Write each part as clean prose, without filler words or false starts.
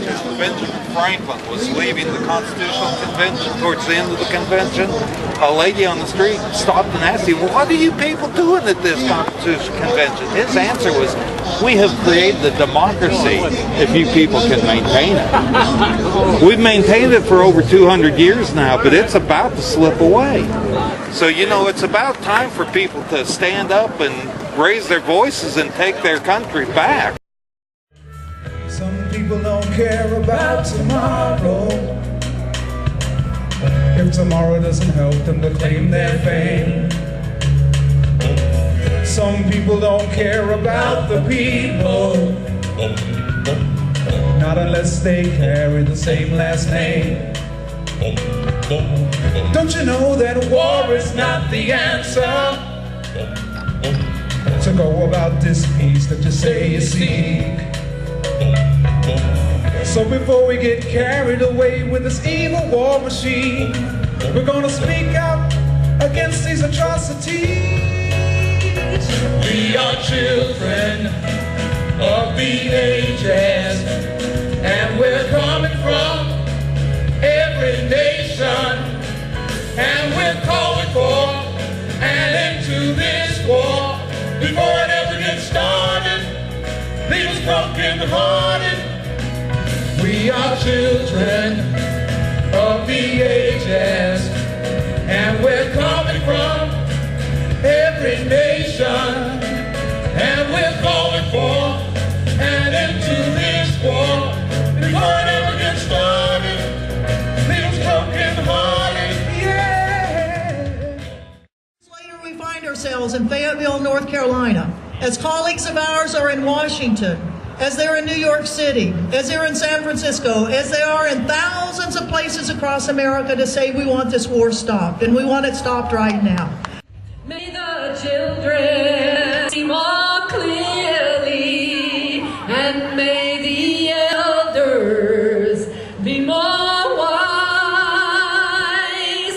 Benjamin Franklin was leaving the Constitutional Convention, towards the end of the convention, a lady on the street stopped and asked him, "What are you people doing at this Constitutional Convention?" His answer was, "We have created a democracy if you people can maintain it." We've maintained it for over 200 years now, but it's about to slip away. So, you know, it's about time for people to stand up and raise their voices and take their country back. Some people don't care about tomorrow. If tomorrow doesn't help them to claim their fame. Some people don't care about the people, not unless they carry the same last name. Don't you know that war is not the answer to go about this peace that you say you seek? So before we get carried away with this evil war machine, we're gonna speak out against these atrocities. We are children of the ages, and we're coming from every nation, and we're calling for an end to this war before it ever gets started. Leave us broken hearted. We are children of the ages, and we're coming from every nation, and we're calling for an end to this war before it ever gets started. Leave us broken hearted, yeah. Later we find ourselves in Fayetteville, North Carolina, as colleagues of ours are in Washington, as they're in New York City, as they're in San Francisco, as they are in thousands of places across America to say we want this war stopped, and we want it stopped right now. May the children see more clearly, and may the elders be more wise.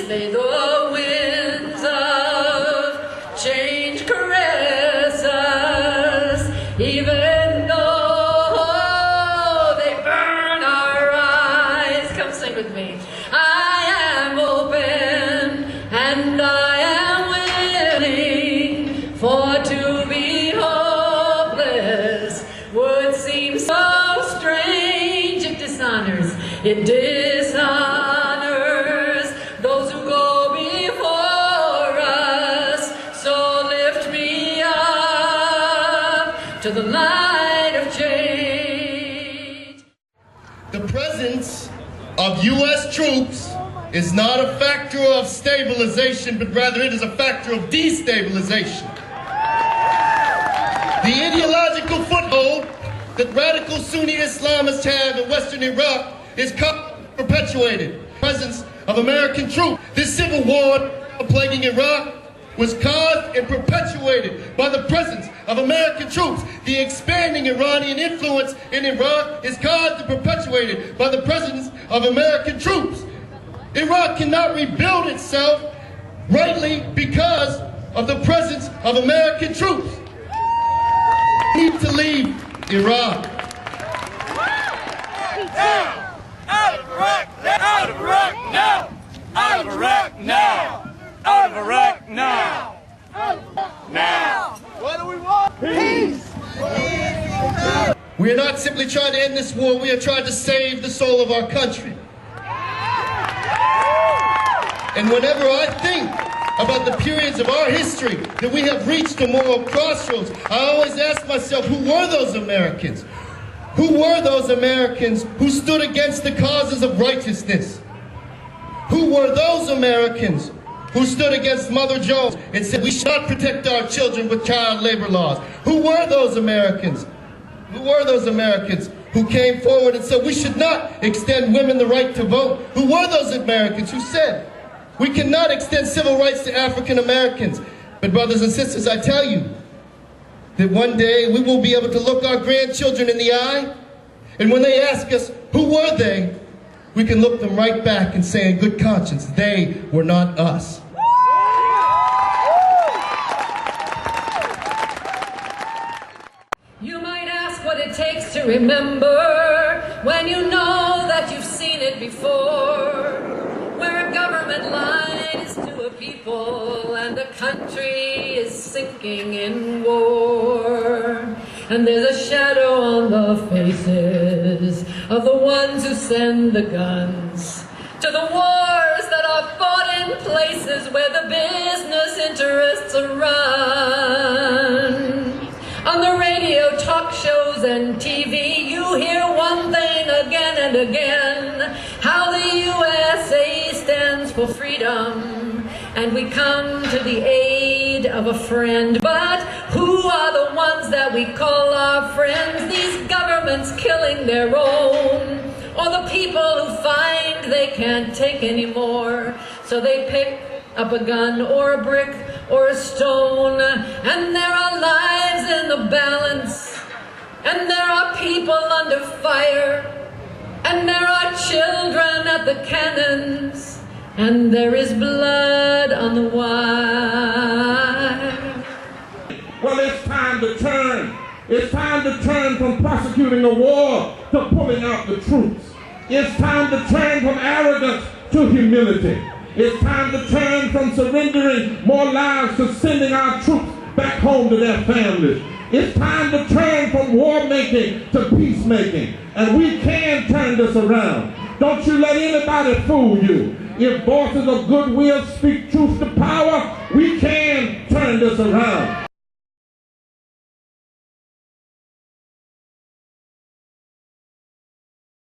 May the winds of change caress us, even though they burn our eyes. Come sing with me. I am open and I am willing, for to be hopeless would seem so strange. It dishonors, it dishonors those who go before us. So lift me up to the light of change. The presence of U.S. troops is not a factor of stabilization, but rather it is a factor of destabilization. The ideological foothold that radical Sunni Islamists have in Western Iraq is perpetuated. The presence of American troops. This civil war plaguing Iraq was caused and perpetuated by the presence of American troops. The expanding Iranian influence in Iraq is caused and perpetuated by the presence of American troops. Iraq cannot rebuild itself rightly because of the presence of American troops. We need to leave Iraq. Now! Out of Iraq! Out of Iraq now! Out of Iraq now! Out of Iraq now! Now! What do we want? Peace! We are not simply trying to end this war, we are trying to save the soul of our country. And whenever I think about the periods of our history that we have reached a moral crossroads, I always ask myself, who were those Americans? Who were those Americans who stood against the causes of righteousness? Who were those Americans who stood against Mother Jones and said we should not protect our children with child labor laws? Who were those Americans? Who were those Americans who came forward and said we should not extend women the right to vote? Who were those Americans who said we cannot extend civil rights to African Americans? But brothers and sisters, I tell you that one day we will be able to look our grandchildren in the eye, and when they ask us, who were they? We can look them right back and say in good conscience, they were not us. You might ask what it takes to remember when you know people, and the country is sinking in war. And there's a shadow on the faces of the ones who send the guns to the wars that are fought in places where the business interests are run. On the radio, talk shows, and TV, you hear one thing again and again, how the USA stands for freedom, and we come to the aid of a friend. But who are the ones that we call our friends? These governments killing their own, or the people who find they can't take anymore, so they pick up a gun or a brick or a stone, and there are lives in the balance, and there are people under fire, and there are children at the cannons, and there is blood on the wire. Well, it's time to turn. It's time to turn from prosecuting the war to pulling out the troops. It's time to turn from arrogance to humility. It's time to turn from surrendering more lives to sending our troops back home to their families. It's time to turn from war making to peacemaking. And we can turn this around. Don't you let anybody fool you. If voices of goodwill speak truth to power, we can turn this around.